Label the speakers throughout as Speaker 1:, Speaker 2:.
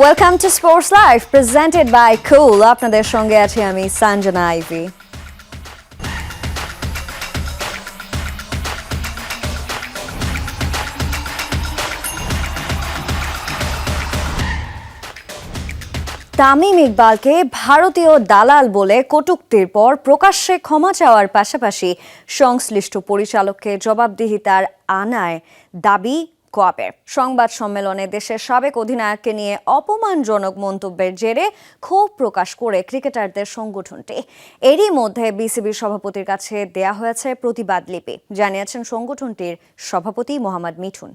Speaker 1: Welcome to sports live presented by cool. আপনাদের সঙ্গে আছি আমি সঞ্জনা আইভি। তামিম ইকবালকে ভারতীয় দালাল বলে কটূক্তির পর প্রকাশ্যে ক্ষমা চাওয়ার পাশাপাশি সংশ্লিষ্ট পরিচালককে জবাবদিহিতার আনায় দাবি কোয়াবের। সংবাদ সম্মেলনে দেশের সাবেক অধিনায়ককে নিয়ে অপমানজনক মন্তব্যের জেরে ক্ষোভ প্রকাশ করে ক্রিকেটারদের সংগঠনটি। এরই মধ্যে বিসিবির সভাপতির কাছে দেয়া হয়েছে প্রতিবাদ লিপি, জানিয়েছেন সংগঠনটির সভাপতি মোহাম্মদ মিঠুন।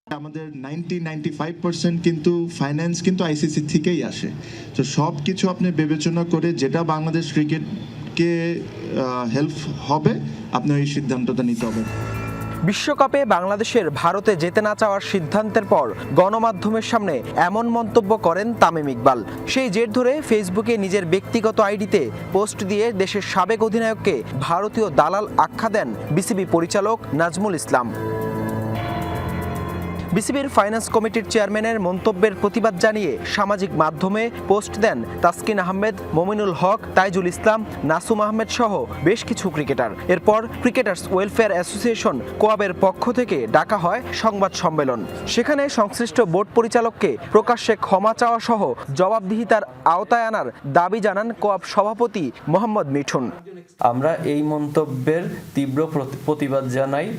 Speaker 2: আমাদের 95% কিন্তু ফাইন্যান্স কিন্তু আইসিসি থেকেই আসে। তো সব কিছু আপনি বিবেচনা করে যেটা বাংলাদেশ ক্রিকেটকে হেল্প হবে আপনি এই সিদ্ধান্তটা নিতে হবে।
Speaker 3: বিশ্বকাপে বাংলাদেশের ভারতে যেতে না চাওয়ার সিদ্ধান্তের পর গণমাধ্যমের সামনে এমন মন্তব্য করেন তামিম ইকবাল। সেই জের ধরে ফেসবুকে নিজের ব্যক্তিগত আইডিতে পোস্ট দিয়ে দেশের সাবেক অধিনায়ককে ভারতীয় দালাল আখ্যা দেন বিসিবি পরিচালক নাজমুল ইসলাম। বিসিবির ফাইন্যান্স কমিটির চেয়ারম্যানের মন্তব্যের প্রতিবাদ জানিয়ে সামাজিক মাধ্যমে পোস্ট দেন তাসকিন আহমেদ, মমিনুল হক, তাইজুল ইসলাম, নাসুম আহমেদ সহ বেশ কিছু ক্রিকেটার। এরপর ক্রিকেটার্স ওয়েলফেয়ার অ্যাসোসিয়েশন কোয়াবের পক্ষ থেকে ডাকা হয় সংবাদ সম্মেলন। সেখানে সংশ্লিষ্ট বোর্ড পরিচালককে প্রকাশ্যে ক্ষমা চাওয়া সহ জবাবদিহিতার আওতায় আনার দাবি জানান কোয়াব সভাপতি মোহাম্মদ মিঠুন।
Speaker 4: আমরা এই মন্তব্যের তীব্র প্রতিবাদ জানাই।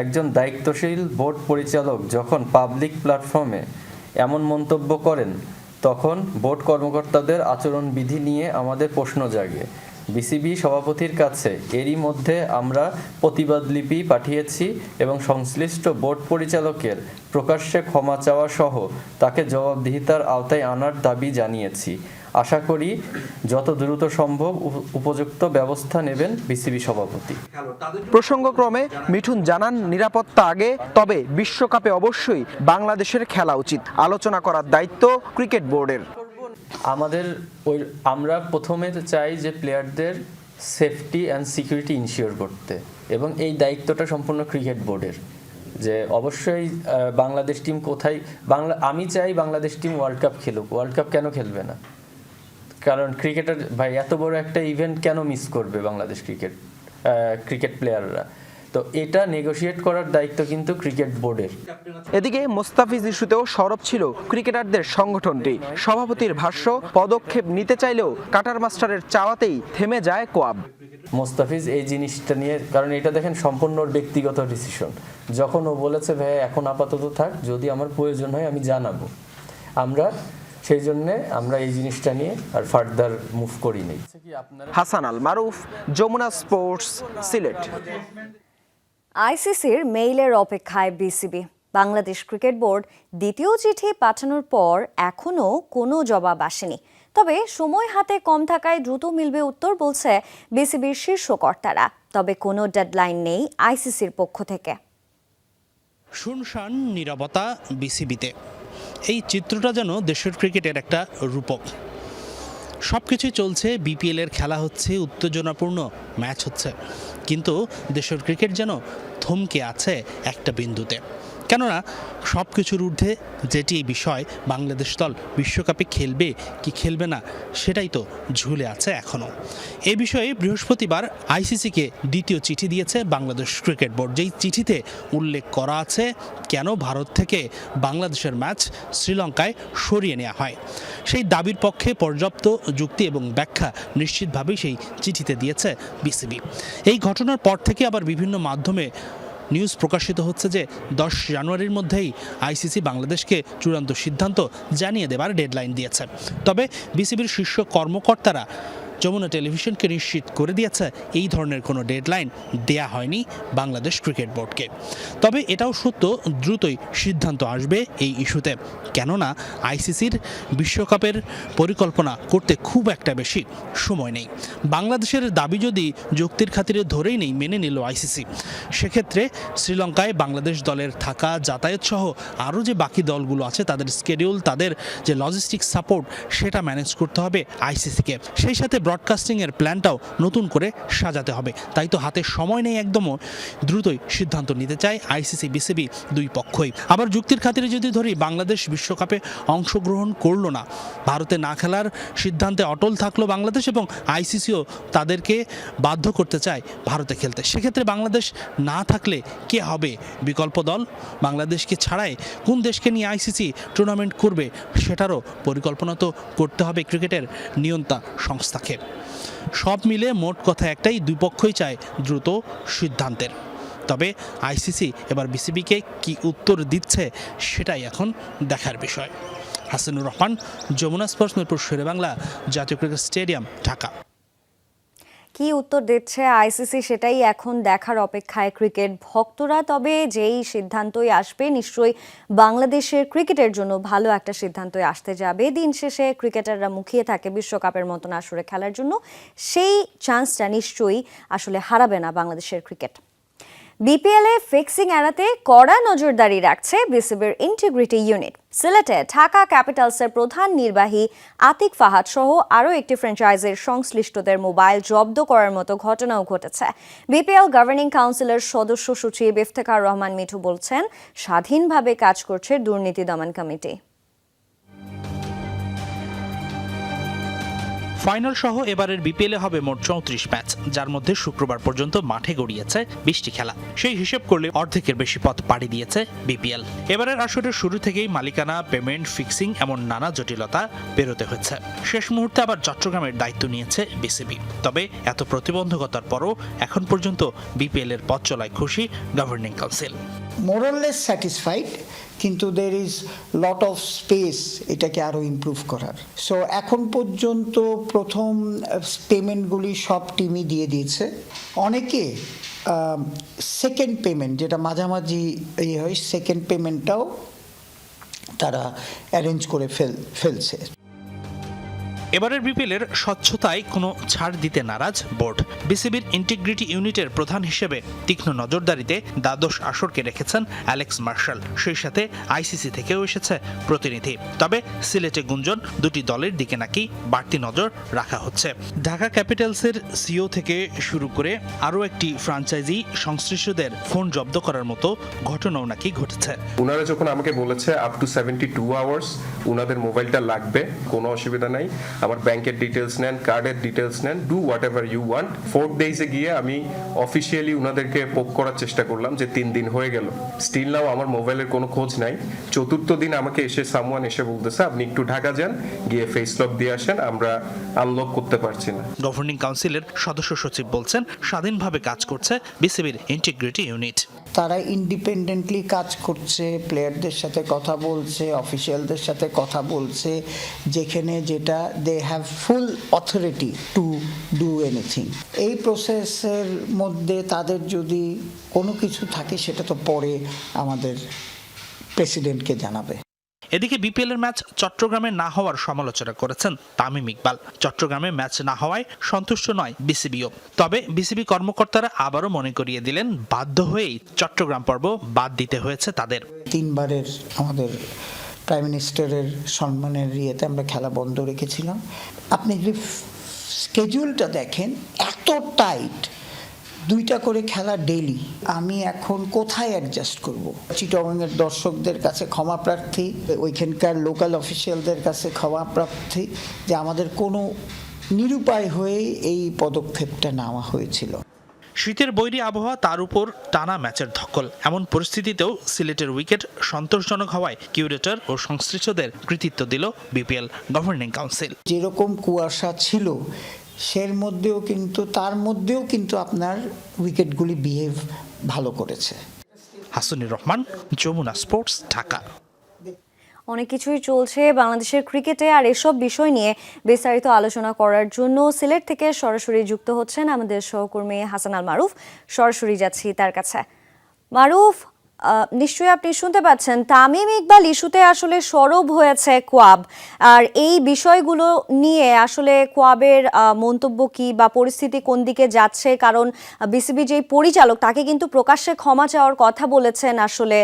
Speaker 4: একজন দায়িত্বশীল বোর্ড পরিচালক যখন পাবলিক প্ল্যাটফর্মে এমন মন্তব্য করেন তখন বোর্ড কর্মকর্তাদের আচরণবিধি নিয়ে আমাদের প্রশ্ন জাগে। বিসিবি সভাপতির কাছে এরই মধ্যে আমরা প্রতিবাদ লিপি পাঠিয়েছি এবং সংশ্লিষ্ট বোর্ড পরিচালকের প্রকাশ্যে ক্ষমা চাওয়া সহ তাকে জবাবদিহিতার আওতায় আনার দাবি জানিয়েছি। আশা করি যত দ্রুত সম্ভব উপযুক্ত ব্যবস্থা নেবেন বিসিবি সভাপতি।
Speaker 3: প্রসঙ্গক্রমে মিঠুন জানান, নিরাপত্তা আগে, তবে বিশ্বকাপে অবশ্যই বাংলাদেশের খেলা উচিত। আলোচনা করার দায়িত্ব ক্রিকেট বোর্ডের।
Speaker 4: আমরা প্রথমে চাই যে প্লেয়ারদের সেফটি অ্যান্ড সিকিউরিটি ইনশিওর করতে, এবং এই দায়িত্বটা সম্পূর্ণ ক্রিকেট বোর্ডের। যে অবশ্যই বাংলাদেশ টিম কোথায় আমি চাই বাংলাদেশ টিম ওয়ার্ল্ড কাপ খেলুক। ওয়ার্ল্ড কাপ কেন খেলবে না? কারণ ক্রিকেটার ভাই এত বড় একটা ইভেন্ট কেন মিস করবে বাংলাদেশ ক্রিকেট প্লেয়াররা? তো এটা নেগোশিয়েট করার দায়িত্ব কিন্তু ক্রিকেট বোর্ডের।
Speaker 3: এদিকে মোস্তাফিজ ইস্যুতেও সরব ছিল ক্রিকেটারদের সংগঠনটি। সভাপতির ভাষ্য, পদক্ষেপ নিতে চাইলেও কাটার মাস্টারের চাওয়াতেই থেমে যায় কোয়াব।
Speaker 4: মোস্তাফিজ এই জিনিসটা নিয়ে, কারণ এটা দেখেন সম্পূর্ণ ব্যক্তিগত ডিসিশন। যখন ও বলেছে ভাই এখন আপাতত থাক, যদি আমার প্রয়োজন হয় আমি জানাবো, সেই জন্য আমরা এই জিনিসটা নিয়ে আর ফার্দার মুভ করি নাই।
Speaker 3: হাসান আল মারুফ, যমুনা স্পোর্টস, সিলেট।
Speaker 1: আইসিসির মেইলের অপেক্ষায় বিসিবি। বাংলাদেশ ক্রিকেট বোর্ড দ্বিতীয় চিঠি পাঠানোর পর এখনও কোনো জবাব আসেনি। তবে সময় হাতে কম থাকায় দ্রুত মিলবে উত্তর বলছে বিসিবির শীর্ষ কর্তারা। তবে কোনো ডেডলাইন নেই আইসিসির পক্ষ থেকে।
Speaker 5: শুনশান নীরবতা বিসিবিতে। এই চিত্রটা যেন দেশের ক্রিকেটের একটা রূপক। সব কিছুই চলছে, বিপিএলের খেলা হচ্ছে, উত্তেজনাপূর্ণ ম্যাচ হচ্ছে, কিন্তু দেশের ক্রিকেট যেন থমকে আছে একটা বিন্দুতে। কেননা সব কিছুর ঊর্ধ্বে যেটি বিষয়, বাংলাদেশ দল বিশ্বকাপে খেলবে কি খেলবে না সেটাই তো ঝুলে আছে এখনও। এ বিষয়ে বৃহস্পতিবার আইসিসিকে দ্বিতীয় চিঠি দিয়েছে বাংলাদেশ ক্রিকেট বোর্ড। যেই চিঠিতে উল্লেখ করা আছে কেন ভারত থেকে বাংলাদেশের ম্যাচ শ্রীলঙ্কায় সরিয়ে নেওয়া হয়। সেই দাবির পক্ষে পর্যাপ্ত যুক্তি এবং ব্যাখ্যা নিশ্চিতভাবেই সেই চিঠিতে দিয়েছে বিসিবি। এই ঘটনার পর থেকে আবার বিভিন্ন মাধ্যমে নিউজ প্রকাশিত হচ্ছে যে 10 জানুয়ারির মধ্যেই আইসিসি বাংলাদেশকে চূড়ান্ত সিদ্ধান্ত জানিয়ে দেবার ডেডলাইন দিয়েছে। তবে বিসিবির শীর্ষ কর্মকর্তারা যমুনা টেলিভিশনকে নিশ্চিত করে দিয়েছে এই ধরনের কোনো ডেডলাইন দেয়া হয়নি বাংলাদেশ ক্রিকেট বোর্ডকে। তবে এটাও সত্য, দ্রুতই সিদ্ধান্ত আসবে এই ইস্যুতে। কেননা আইসিসির বিশ্বকাপের পরিকল্পনা করতে খুব একটা বেশি সময় নেই। বাংলাদেশের দাবি যদি যুক্তির খাতিরে ধরেই নেই মেনে নিল আইসিসি, সেক্ষেত্রে শ্রীলঙ্কায় বাংলাদেশ দলের থাকা, যাতায়াত সহ আরও যে বাকি দলগুলো আছে তাদের স্কেডিউল, তাদের যে লজিস্টিক সাপোর্ট সেটা ম্যানেজ করতে হবে আইসিসিকে। সেই সাথে ব্রডকাস্টিংয়ের প্ল্যানটাও নতুন করে সাজাতে হবে। তাই তো হাতে সময় নেই একদমও, দ্রুতই সিদ্ধান্ত নিতে চায় আইসিসি বিসিবি দুই পক্ষই। আবার যুক্তির খাতিরে যদি ধরি, বাংলাদেশ বিশ্বকাপে অংশগ্রহণ করলো না, ভারতে না খেলার সিদ্ধান্তে অটল থাকলো বাংলাদেশ এবং আইসিসিও তাদেরকে বাধ্য করতে চায় ভারতে খেলতে। সেক্ষেত্রে বাংলাদেশ না থাকলে কে হবে বিকল্প দল? বাংলাদেশকে ছাড়াই কোন দেশকে নিয়ে আইসিসি টুর্নামেন্ট করবে সেটারও পরিকল্পনা তো করতে হবে ক্রিকেটের নিয়ন্তা সংস্থাকে। সব মিলে মোট কথা একটাই, দুই পক্ষই চায় দ্রুত সিদ্ধান্তের। তবে আইসিসি এবার বিসিবিকে কি উত্তর দিচ্ছে সেটাই এখন দেখার বিষয়। হাসানুর রহমান, যমুনা স্পোর্টস, মিরপুর শেরেবাংলা জাতীয় ক্রিকেট স্টেডিয়াম, ঢাকা।
Speaker 1: কি উত্তর দিচ্ছে আইসিসি সেটাই এখন দেখার অপেক্ষায় ক্রিকেট ভক্তরা। তবে যেই সিদ্ধান্তই আসবে নিশ্চয়ই বাংলাদেশের ক্রিকেটের জন্য ভালো একটা সিদ্ধান্তই আসতে যাবে। দিন শেষে ক্রিকেটাররা মুখিয়ে থাকে বিশ্বকাপের মতন আসরে খেলার জন্য, সেই চান্সটা নিশ্চয়ই আসলে হারাবে না বাংলাদেশের ক্রিকেট। বিপিএলে ফিক্সিং এড়াতে কড়া নজরদারি রাখছে বিসিবির ইন্টিগ্রিটি ইউনিট। সিলেটে ঢাকা ক্যাপিটালসের প্রধান নির্বাহী আতিক ফাহাদ সহ আরও একটি ফ্র্যাঞ্চাইজির সংশ্লিষ্টদের মোবাইল জব্দ করার মতো ঘটনাও ঘটেছে। বিপিএল গভর্নিং কাউন্সিলের সদস্য সচিব ইফতেখার রহমান মিঠু বলছেন, স্বাধীনভাবে কাজ করছে দুর্নীতি দমন কমিটি।
Speaker 5: ফাইনাল সহ এবারের বিপিএলে হবে মোট 34 ম্যাচ, যার মধ্যে শুক্রবার পর্যন্ত মাঠে গড়িয়েছে 20টি খেলা। সেই হিসেব করলে অর্ধেকের বেশি পথ পাড়ি দিয়েছে বিপিএল। এবারের আসরের শুরু থেকেই মালিকানা, পেমেন্ট, ফিক্সিং এমন নানা জটিলতা পেরোতে হচ্ছে। শেষ মুহূর্তে আবার চট্টগ্রামের দায়িত্ব নিয়েছে বিসিবি। তবে এত প্রতিবন্ধকতার পরও এখন পর্যন্ত বিপিএল এর পথ চলায় খুশি গভর্নিং কাউন্সিল।
Speaker 6: মোরাললেস স্যাটিসফাইড, কিন্তু there is lot of speech এটাকে আরও ইমপ্রুভ করার। সো এখন পর্যন্ত প্রথম পেমেন্টগুলি সব টিমই দিয়ে দিয়েছে। অনেকে সেকেন্ড পেমেন্ট, যেটা মাঝামাঝি হয়, সেকেন্ড পেমেন্টটাও তারা অ্যারেঞ্জ করে ফেলছে।
Speaker 5: এবারের বিপিএলের স্বচ্ছতায় কোনো ছাড় দিতে নারাজ বোর্ড। বিসিবির ইন্টিগ্রিটি ইউনিটের প্রধান হিসেবে তীক্ষ্ণ নজরদারিতে দ্বাদশ আসরকে রেখেছেন অ্যালেক্স মার্শাল। সেই সাথে আইসিসি থেকেও এসেছে প্রতিনিধি। তবে সিলেটে গুঞ্জন, দুটি দলের দিকে নাকি বাড়তি নজর রাখা হচ্ছে। ঢাকা ক্যাপিটালসের সিও থেকে শুরু করে আরও একটি ফ্র্যাঞ্চাইজি সংশ্লিষ্টদের ফোন জব্দ করার মতো ঘটনাও নাকি ঘটেছে।
Speaker 7: ওনারা যখন আমাকে বলেছে আপ টু 72 আওয়ার্স ওনাদের মোবাইলটা লাগবে, কোনো অসুবিধা নাই, আমার ব্যাংকের ডিটেলস নেন, কার্ডের ডিটেলস নেন, do whatever you want. 4 ডেজে গিয়ে আমি অফিসিয়ালি ওনাদেরকে পোক করার চেষ্টা করলাম যে 3 দিন হয়ে গেল, স্টিল নাও আমার মোবাইলের কোনো খোঁজ নাই। চতুর্থ দিন আমাকে সামওয়ান এসে বলতেছে আপনি একটু ঢাকা যান, গিয়ে ফেস লক দিয়ে আসেন, আমরা আনলক করতে পারছি না।
Speaker 5: গভর্নিং কাউন্সিলের সদস্য সচিব বলছেন, স্বাধীনভাবে কাজ করছে বিসিবির ইন্টিগ্রিটি ইউনিট।
Speaker 6: তারা ইন্ডিপেন্ডেন্টলি কাজ করছে, প্লেয়ারদের সাথে কথা বলছে, অফিসিয়ালদের সাথে কথা বলছে, যেখানে যেটা they have full authority to do anything. এই প্রসেসের মধ্যে তাদের যদি কোনো কিছু থাকে সেটা তো পরে আমাদের প্রেসিডেন্টকে জানাবে।
Speaker 5: এদিকে বিপিএল এর ম্যাচ চট্টগ্রামে না হওয়ার সমালোচনা করেছেন তামিম ইকবাল। চট্টগ্রামে ম্যাচ না হওয়ায় সন্তুষ্ট নয় বিসিবিও। তবে বিসিবি কর্মকর্তারা আবারও মনে করিয়ে দিলেন, বাধ্য হয়েই চট্টগ্রাম পর্ব বাদ দিতে হয়েছে তাদের।
Speaker 6: 3 বারের আমাদের প্রাইম মিনিস্টারের সম্মানের ইয়েতে আমরা খেলা বন্ধ রেখেছিলাম। আপনি যদি স্কেডিউলটা দেখেন, এত টাইট, 2টা করে খেলা ডেইলি। আমি এখন কোথায় অ্যাডজাস্ট করব? চিটাগংয়ের দর্শকদের কাছে ক্ষমা প্রার্থী, ওইখানকার লোকাল অফিসিয়ালদের কাছে ক্ষমা প্রার্থী যে আমাদের কোনো নিরুপায় হয়ে এই পদক্ষেপটা নেওয়া হয়েছিল।
Speaker 5: শীতের বৈরী আবহাওয়া, তার উপর টানা ম্যাচের ধকল, এমন পরিস্থিতিতেও সিলেটের উইকেট সন্তোষজনক হওয়ায় কিউরেটর ও সংশ্লিষ্টদের কৃতিত্ব দিল বিপিএল গভর্নিং কাউন্সিল।
Speaker 6: যেরকম কুয়াশা ছিল তার মধ্যেও কিন্তু আপনার উইকেটগুলি বিহেভ ভালো করেছে।
Speaker 5: হাসানুর রহমান, যমুনা স্পোর্টস, ঢাকা।
Speaker 1: অনেক কিছুই চলছে বাংলাদেশের ক্রিকেটে, আর এসব বিষয় নিয়ে বিস্তারিত আলোচনা করার জন্য সিলেট থেকে সরাসরি যুক্ত হচ্ছেন আমাদের সহকর্মী হাসান আল মারুফ। সরাসরি যাচ্ছি তার কাছে। মারুফ, নিশ্চয়ই আপনি শুনতে পাচ্ছেন তামিম ইকবাল ইস্যুতে আসলে সরব হয়েছে কোয়াব, আর এই বিষয়গুলো নিয়ে আসলে কোয়াবের মন্তব্য কি বা পরিস্থিতি কোন দিকে যাচ্ছে, কারণ বিসিবি যেই পরিচালক তাকে কিন্তু প্রকাশ্যে ক্ষমা চাওয়ার কথা বলেছেন আসলে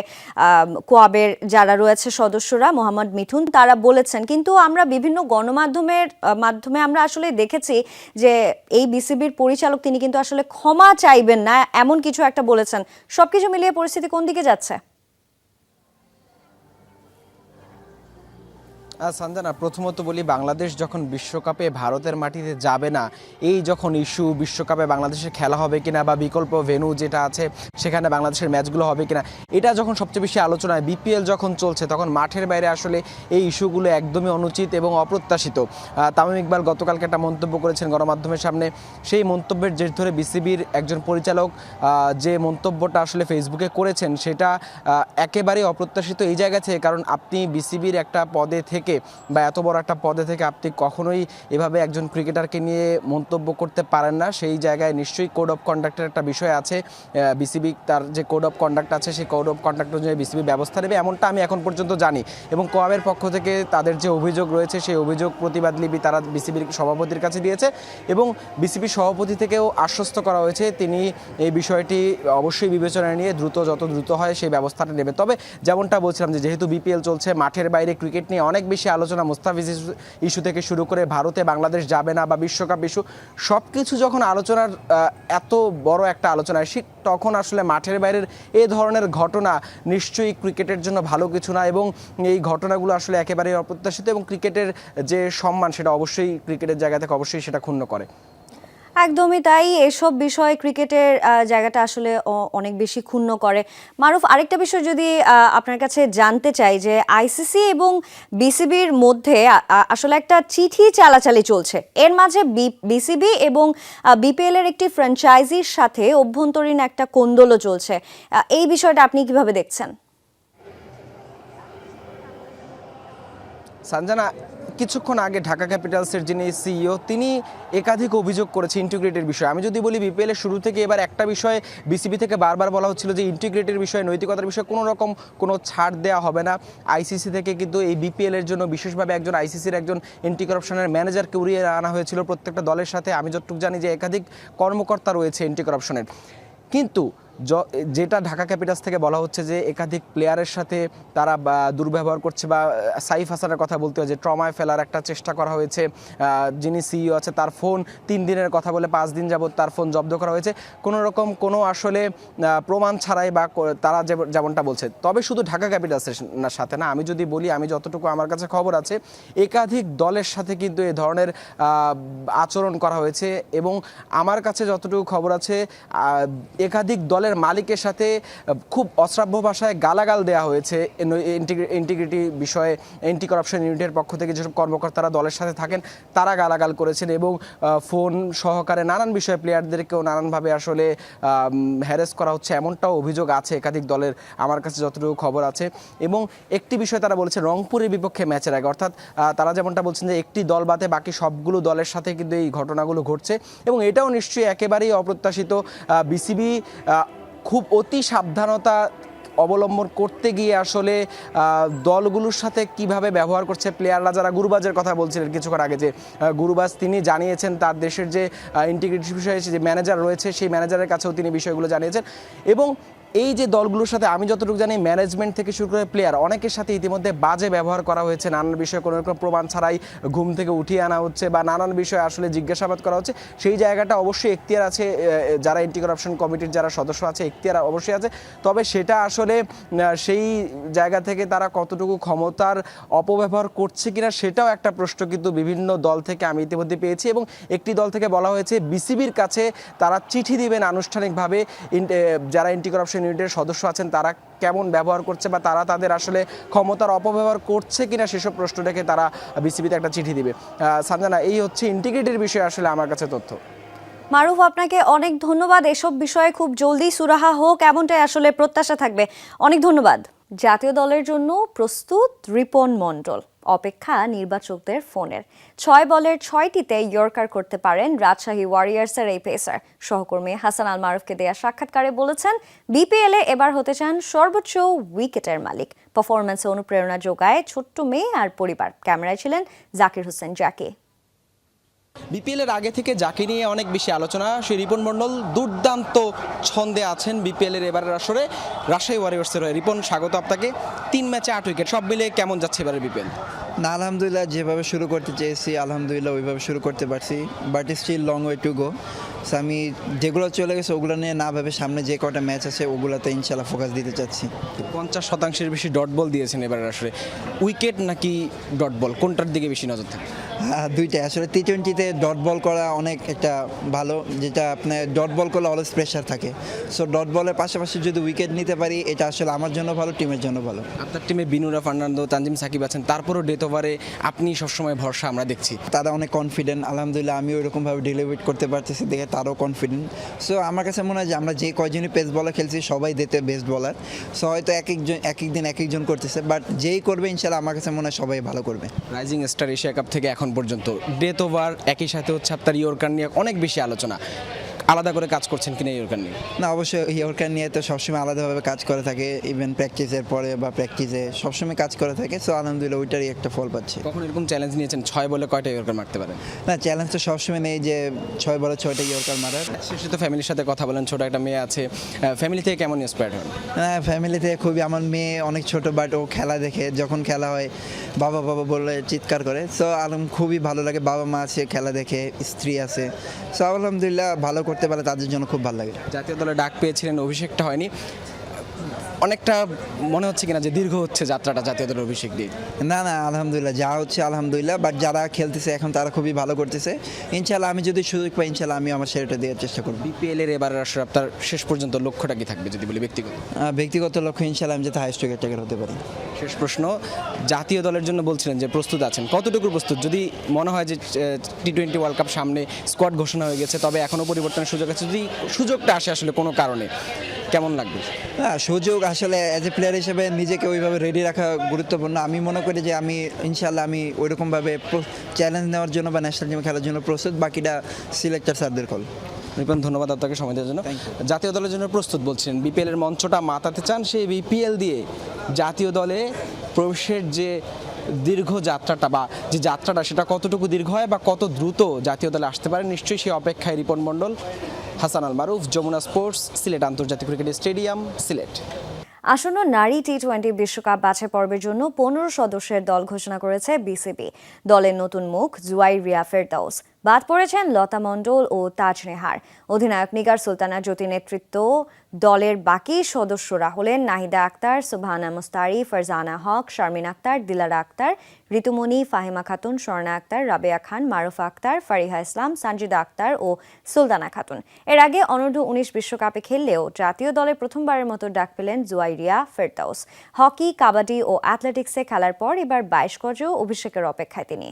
Speaker 1: কোয়াবের যারা রয়েছে সদস্যরা, মোহাম্মদ মিঠুন তারা বলেছেন, কিন্তু আমরা বিভিন্ন গণমাধ্যমের মাধ্যমে আমরা আসলে দেখেছি যে এই বিসিবির পরিচালক তিনি কিন্তু আসলে ক্ষমা চাইবেন না এমন কিছু একটা বলেছেন। সবকিছু মিলিয়ে পরিস্থিতি কোন দিকে যাচ্ছে?
Speaker 3: সঞ্জনা, প্রথমত বলি, বাংলাদেশ যখন বিশ্বকাপে ভারতের মাটিতে যাবে না, এই যখন ইস্যু বিশ্বকাপে বাংলাদেশের খেলা হবে কিনা বা বিকল্প ভেন্যু যেটা আছে সেখানে বাংলাদেশের ম্যাচগুলো হবে কিনা, এটা যখন সবচেয়ে বেশি আলোচনায়, বিপিএল যখন চলছে তখন মাঠের বাইরে আসলে এই ইস্যুগুলো একদমই অনুচিত এবং অপ্রত্যাশিত। তামিম ইকবাল গতকালকে একটা মন্তব্য করেছেন গণমাধ্যমের সামনে, সেই মন্তব্যের জের ধরে বিসিবির একজন পরিচালক যে মন্তব্যটা আসলে ফেসবুকে করেছেন সেটা একেবারেই অপ্রত্যাশিত এই জায়গা থেকে, কারণ আপনি বিসিবির একটা পদে থেকে বা এত বড় একটা পদে থেকে আপনি কখনোই এভাবে একজন ক্রিকেটারকে নিয়ে মন্তব্য করতে পারেন না। সেই জায়গায় নিশ্চয়ই কোড অফ কন্ডাক্টের একটা বিষয় আছে, বিসিবি তার যে কোড অফ কন্ডাক্ট আছে সেই কোড অফ কন্ডাক্ট অনুযায়ী বিসিবি ব্যবস্থা নেবে, এমনটা আমি এখন পর্যন্ত জানি। এবং কোয়াবের পক্ষ থেকে তাদের যে অভিযোগ রয়েছে সেই অভিযোগ প্রতিবাদ লিপি তারা বিসিবির সভাপতির কাছে দিয়েছে এবং বিসিবির সভাপতি থেকেও আশ্বস্ত করা হয়েছে তিনি এই বিষয়টি অবশ্যই বিবেচনায় নিয়ে যত দ্রুত হয় সেই ব্যবস্থাটা নেবে। তবে যেমনটা বলছিলাম যে যেহেতু বিপিএল চলছে, মাঠের বাইরে ক্রিকেট নিয়ে অনেক বেশি আলোচনা, মুস্তাফিজ ইস্যু থেকে শুরু করে ভারতে বাংলাদেশ যাবে না বা বিশ্বকাপ ইস্যু, সব কিছু যখন আলোচনার এত বড় একটা আলোচনা আসে তখন আসলে মাঠের বাইরের এই ধরনের ঘটনা নিশ্চয়ই ক্রিকেটের জন্য ভালো কিছু না এবং এই ঘটনাগুলো আসলে একেবারেই অপ্রত্যাশিত এবং ক্রিকেটের যে সম্মান সেটা অবশ্যই ক্রিকেটের জায়গা থেকে অবশ্যই সেটা ক্ষুণ্ণ করে।
Speaker 1: একদমই তাই, এসব বিষয় ক্রিকেটের জায়গাটা আসলে অনেক বেশি ক্ষুণ্ণ করে। মারুফ, আরেকটা বিষয় যদি আপনার কাছে জানতে চাই যে আইসিসি এবং বিসিবির মধ্যে আসলে একটা চিঠি চালাচালি চলছে, এর মাঝে বিসিবি এবং বিপিএল এর একটি ফ্র্যাঞ্চাইজির সাথে অভ্যন্তরীণ একটা কোন্দলও চলছে, এই বিষয়টা আপনি কিভাবে দেখছেন?
Speaker 3: সঞ্জনা, কিছুক্ষণ আগে ঢাকা ক্যাপিটালসের যিনি সিইও তিনি একাধিক অভিযোগ করেছে ইন্টিগ্রেটের বিষয়ে। আমি যদি বলি বিপিএলের শুরু থেকে এবার একটা বিষয়ে বিসিবি থেকে বারবার বলা হচ্ছিল যে ইন্টিগ্রেটের বিষয়ে, নৈতিকতার বিষয়ে কোনো রকম কোনো ছাড় দেওয়া হবে না। আইসিসি থেকে কিন্তু এই বিপিএলের জন্য বিশেষভাবে একজন আইসিসির একজন এন্টি করাপশনের ম্যানেজারকে উড়িয়ে আনা হয়েছিল প্রত্যেকটা দলের সাথে। আমি যতটুকু জানি যে একাধিক কর্মকর্তা রয়েছে এন্টি করাপশনের, কিন্তু যেটা ঢাকা ক্যাপিটালস থেকে বলা হচ্ছে যে একাধিক প্লেয়ারের সাথে তারা দুর্ব্যবহার করছে বা সাইফ হাসানের কথা বলতে হয় যে ট্রমায় ফেলার একটা চেষ্টা করা হয়েছে। যিনি সিইও আছে তার ফোন 3 দিনের কথা বলে 5 দিন যাবত তার ফোন জব্দ করা হয়েছে কোনো রকম কোনো আসলে প্রমাণ ছাড়াই বা তারা যেমনটা বলছে। তবে শুধু ঢাকা ক্যাপিটালসের সাথে না, আমি যদি বলি, আমি যতটুকু আমার কাছে খবর আছে একাধিক দলের সাথে কিন্তু এই ধরনের আচরণ করা হয়েছে এবং আমার কাছে যতটুকু খবর আছে একাধিক দলের মালিকের সাথে খুব অশ্রাব্য ভাষায় গালাগাল দেওয়া হয়েছে ইন্টিগ্রিটি বিষয়ে। অ্যান্টি করাপশন ইউনিটের পক্ষ থেকে যেসব কর্মকর্তারা দলের সাথে থাকেন তারা গালাগাল করেছেন এবং ফোন সহকারে নানান বিষয়ে প্লেয়ারদেরকেও নানানভাবে আসলে হ্যারাস করা হচ্ছে, এমনটাও অভিযোগ আছে একাধিক দলের, আমার কাছে যতটুকু খবর আছে। এবং একটি বিষয় তারা বলেছে রংপুরের বিপক্ষে ম্যাচের আগে, অর্থাৎ তারা যেমনটা বলছেন যে একটি দল বাদে বাকি সবগুলো দলের সাথে কিন্তু এই ঘটনাগুলো ঘটছে এবং এটাও নিশ্চয়ই একেবারেই অপ্রত্যাশিত। বিসিবি খুব অতি সাবধানতা অবলম্বন করতে গিয়ে আসলে দলগুলোর সাথে কিভাবে ব্যবহার করছে প্লেয়াররা, যারা গুরুবাজের কথা বলছিলেন কিছুক্ষণ আগে, যে গুরুবাজ তিনি জানিয়েছেন তার দেশের যে ইন্টিগ্রিটি বিষয়ে যে ম্যানেজার রয়েছে সেই ম্যানেজারের কাছেও তিনি বিষয়গুলো জানিয়েছেন। এবং এই যে দলগুলোর সাথে আমি যতটুকু জানি ম্যানেজমেন্ট থেকে শুরু করে প্লেয়ার অনেকের সাথে ইতিমধ্যে বাজে ব্যবহার করা হয়েছে, নানান বিষয়ে কোনো রকম প্রমাণ ছাড়াই ঘুম থেকে উঠিয়ে আনা হচ্ছে বা নানান বিষয়ে আসলে জিজ্ঞাসাবাদ করা হচ্ছে। সেই জায়গাটা অবশ্যই এখতিয়ার আছে যারা অ্যান্টি করাপশন কমিটির যারা সদস্য আছে, এখতিয়ার অবশ্যই আছে। তবে সেটা আসলে সেই জায়গা থেকে তারা কতটুকু ক্ষমতার অপব্যবহার করছে কিনা সেটাও একটা প্রশ্ন কিন্তু বিভিন্ন দল থেকে আমি ইতিমধ্যে পেয়েছি। এবং একটি দল থেকে বলা হয়েছে বিসিবির কাছে তারা চিঠি দিবেন আনুষ্ঠানিকভাবে যারা অ্যান্টি করাপশন ইউনিটের সদস্য আছেন তারা কেমন ব্যবহার করছে বা তারা তাদের আসলে ক্ষমতার অপব্যবহার করছে কিনা সেসব প্রশ্ন রেখে তারা বিসিবিতে একটা চিঠি দিবে। সঞ্জনা, এই হচ্ছে ইন্টিগ্রিটির বিষয়ে আসলে আমার কাছে তথ্য।
Speaker 1: মারুফ, আপনাকে অনেক ধন্যবাদ। এসব বিষয়ে খুব জলদি সুরাহা হোক এমনটাই আসলে প্রত্যাশা থাকবে। অনেক ধন্যবাদ। জাতীয় দলের জন্য প্রস্তুত রিপন মণ্ডল, অপেক্ষা নির্বাচকদের ফোনের। 6 বলের 6টিতে ইয়র্কার করতে পারেন রাজশাহী ওয়ারিয়ার্সের এই পেসার। সহকর্মী হাসান আল মারুফকে দেয়া সাক্ষাৎকারে বলেছেন, বিপিএলে এবার হতে চান সর্বোচ্চ উইকেটের মালিক। পারফরম্যান্সে অনুপ্রেরণা যোগায় ছোট্ট মেয়ে আর পরিবার। ক্যামেরায় ছিলেন জাকির হোসেন জাকি।
Speaker 3: বিপিএলের আগে থেকে যাকে নিয়ে অনেক বেশি আলোচনা, সেই রিপন মণ্ডল দুর্দান্ত ছন্দে আছেন বিপিএলের এবারের আসরে রাজশাহী ওয়ারিয়র্সের হয়ে। রিপন, স্বাগত আপনাকে। 3 ম্যাচে 8 উইকেট, সব মিলে কেমন যাচ্ছে এবারের বিপিএল?
Speaker 8: না, আলহামদুলিল্লাহ, যেভাবে শুরু করতে চেয়েছি আলহামদুলিল্লাহ ওইভাবে শুরু করতে পারছি, but still long way to go. So আমি যেগুলো চলে গেছে ওগুলো নিয়ে না ভেবে সামনে যে কটা ম্যাচ আছে ওগুলোতে ইনশাল্লাহ ফোকাস দিতে চাচ্ছি।
Speaker 3: 50% বেশি ডট বল দিয়েছেন এবারের আসরে। উইকেট নাকি ডট বল, কোনটার দিকে বেশি নজর থাকে?
Speaker 8: দুইটাই আসলে। টি-20তে ডট বল করা অনেক একটা ভালো, যেটা আপনার ডট বল করলে অলওয়েজ প্রেশার থাকে। সো ডট বলের পাশাপাশি যদি উইকেট নিতে পারি এটা আসলে আমার জন্য ভালো, টিমের জন্য ভালো।
Speaker 3: আপনার টিমে বিনুরা ফার্নান্দো, তানজিম সাকিব আছেন, তারপরও ডেথ ওভারে আপনি সবসময় ভরসা আমরা দেখছি।
Speaker 8: তারা অনেক কনফিডেন্ট, আলহামদুলিল্লাহ আমি ওইরকমভাবে ডেলিভার করতে পারতেছি দেখে তারাও কনফিডেন্ট। সো আমার কাছে মনে হয় যে আমরা যে কয়জনই পেস বলার খেলছি সবাই দিতে বেস্ট বলার। সো হয়তো এক একজন করতেছে, বাট যেই করবে ইনশাল্লাহ আমার কাছে মনে হয় সবাই ভালো করবে।
Speaker 3: রাইজিং স্টার এশিয়া কাপ থেকে এখন পর্যন্ত ডেথ ওভার, একই সাথে হচ্ছে আপনার ইয়র্কার নিয়ে অনেক বেশি আলোচনা। আলাদা করে কাজ করছেন কিনা ইয়র্কার নিয়ে?
Speaker 8: না, অবশ্যই ইয়র্কার নিয়ে তো সবসময় আলাদাভাবে কাজ করে থাকে, ইভেন প্র্যাকটিসের পরে বা প্র্যাকটিসে সবসময় কাজ করে থাকে। সো আলহামদুলিল্লাহ ওইটারই একটা ফল পাচ্ছে।
Speaker 3: কখন এরকম চ্যালেঞ্জ নিয়েছেন 6 বলে কয়টা ইয়র্কার মারতে পারেন?
Speaker 8: না, চ্যালেঞ্জ তো সবসময় নেই যে 6 বলে 6টা ইয়র্কার মারার।
Speaker 3: শেষে তো ফ্যামিলির সাথে কথা বলেন, ছোট একটা মেয়ে আছে, ফ্যামিলি থেকে কেমন ইন্সপায়ার্ড হন?
Speaker 8: হ্যাঁ, ফ্যামিলি থেকে খুবই। আমার মেয়ে অনেক ছোট, বাট ও খেলা দেখে, যখন খেলা হয় বাবা বাবা বলে চিৎকার করে। সো খুবই ভালো লাগে, বাবা মা আছে, খেলা দেখে, স্ত্রী আছে। সো আলহামদুলিল্লাহ ভালো করতে পারে তাদের জন্য খুব ভালো লাগে।
Speaker 3: জাতীয় দলে ডাক পেয়েছিলেন, অভিষেকটা হয়নি, অনেকটা মনে হচ্ছে কিনা যে দীর্ঘ হচ্ছে যাত্রাটা জাতীয় দলের অভিষেক দিয়ে?
Speaker 8: না না, আলহামদুলিল্লাহ যা হচ্ছে আলহামদুলিল্লাহ, বাট যারা খেলতেছে এখন তারা খুবই ভালো করতেছে। ইনশাল্লাহ আমি যদি সুযোগ পাই ইনশাল্লাহ আমি আমার সেরাটা দেওয়ার চেষ্টা করব।
Speaker 3: বিপিএল-এর এবারের আসলে আপনার শেষ পর্যন্ত লক্ষ্যটা কি থাকবে যদি বলি ব্যক্তিগত?
Speaker 8: ব্যক্তিগত লক্ষ্য ইনশাল্লাহ আমি যাতে হাইস্ট উইকেট টেকার হতে পারি।
Speaker 3: শেষ প্রশ্ন, জাতীয় দলের জন্য বলছিলেন যে প্রস্তুত আছেন, কতটুকু প্রস্তুত? যদি মনে হয় যে টি-20 ওয়ার্ল্ড কাপ সামনে, স্কোয়াড ঘোষণা হয়ে গেছে, তবে এখনও পরিবর্তনের সুযোগ আছে, যদি সুযোগটা আসে আসলে কোনো কারণে, কেমন লাগবে?
Speaker 8: হ্যাঁ, সুযোগ আসলে অ্যাজ এ প্লেয়ার হিসেবে নিজেকে ওইভাবে রেডি রাখা গুরুত্বপূর্ণ। আমি মনে করি যে আমি ইনশাল্লাহ আমি ওইরকমভাবে চ্যালেঞ্জ নেওয়ার জন্য বা ন্যাশনাল টিমে খেলার জন্য প্রস্তুত, বাকিটা সিলেক্টর স্যারদের কল।
Speaker 3: রিপন, ধন্যবাদ আপনাকে সময় দেওয়ার জন্য। জাতীয় দলের জন্য প্রস্তুত বলছিলেন, বিপিএলের মঞ্চটা মাতাতে চান, সেই বিপিএল দিয়ে জাতীয় দলে প্রবেশের যে দীর্ঘ যাত্রাটা বা যে যাত্রাটা সেটা কতটুকু দীর্ঘ হয় বা কত দ্রুত জাতীয় দলে আসতে পারে, নিশ্চয়ই সেই অপেক্ষায় রিপন মণ্ডল। হাসান আল মারুফ, যমুনা স্পোর্টস, সিলেট আন্তর্জাতিক ক্রিকেট স্টেডিয়াম, সিলেট।
Speaker 1: আসন্ন নারী টি-20 বিশ্বকাপ বাছাই পর্বের জন্য 15 সদস্যের দল ঘোষণা করেছে বিসিবি। দলের নতুন মুখ জুয়াইরিয়া ফেরদাউস। বাদ পড়েছেন লতা মণ্ডল ও তাজ নেহার। অধিনায়ক নিগার সুলতানা জ্যোতি নেতৃত্ব দলের বাকি সদস্যরা হলেন নাহিদা আক্তার, সুবহানা মুস্তারি, ফারজানা হক, শারমিন আক্তার, দিলারা আক্তার, ঋতুমণি, ফাহিমা খাতুন, স্বর্ণা আক্তার, রাবেয়া খান, মারুফা আক্তার, ফারিহা ইসলাম, সানজিদা আক্তার ও সুলতানা খাতুন। এর আগে অনূর্ধ্ব 19 বিশ্বকাপে খেললেও জাতীয় দলে প্রথমবারের মতো ডাক পেলেন জুয়াইরিয়া ফেরদাউস। হকি, কাবাডি ও অ্যাথলেটিক্সে খেলার পর এবার 22 গজেও অভিষেকের অপেক্ষায় তিনি।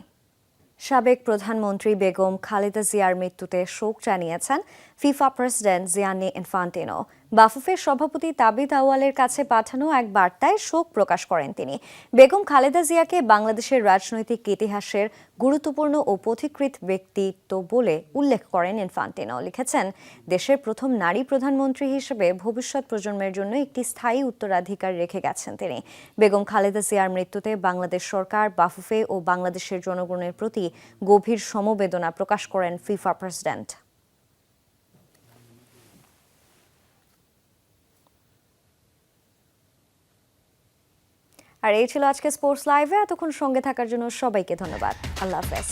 Speaker 1: সাবেক প্রধানমন্ত্রী বেগম খালেদা জিয়ার মৃত্যুতে শোক জানিয়েছেন ফিফা প্রেসিডেন্ট জিয়ানি ইনফান্টিনো। বাফুফের সভাপতি তাবিদ আউয়ালের কাছে পাঠানো এক বার্তায় শোক প্রকাশ করেন তিনি। বেগম খালেদা জিয়াকে বাংলাদেশের রাজনৈতিক ইতিহাসের গুরুত্বপূর্ণ ও পথিকৃৎ ব্যক্তিত্ব বলে উল্লেখ করেন ইনফান্টিনো। লিখেছেন, দেশের প্রথম নারী প্রধানমন্ত্রী হিসেবে ভবিষ্যৎ প্রজন্মের জন্য একটি স্থায়ী উত্তরাধিকার রেখে গেছেন তিনি। বেগম খালেদা জিয়ার মৃত্যুতে বাংলাদেশ সরকার, বাফুফে ও বাংলাদেশের জনগণের প্রতি গভীর সমবেদনা প্রকাশ করেন ফিফা প্রেসিডেন্ট। আর এই ছিল আজকে স্পোর্টস লাইভে। এতক্ষণ সঙ্গে থাকার জন্য সবাইকে ধন্যবাদ। আল্লাহ হাফেজ।